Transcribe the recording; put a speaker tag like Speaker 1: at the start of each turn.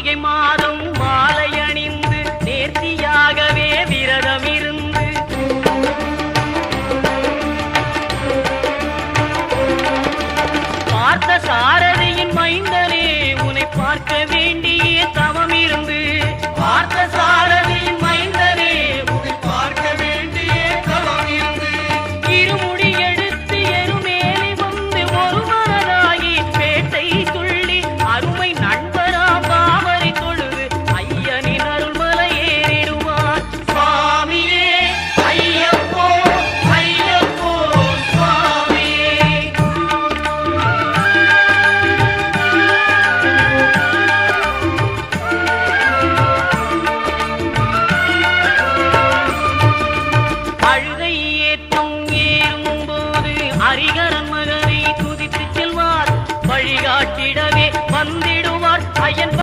Speaker 1: கார்த்திகை மாதம் மாலை அணிந்து நேர்த்தியாகவே விரதம் இருந்து பார்த்த சாரதியின் மைந்தனே உன்னை பார்க்க வேண்டிய தவம் இருந்து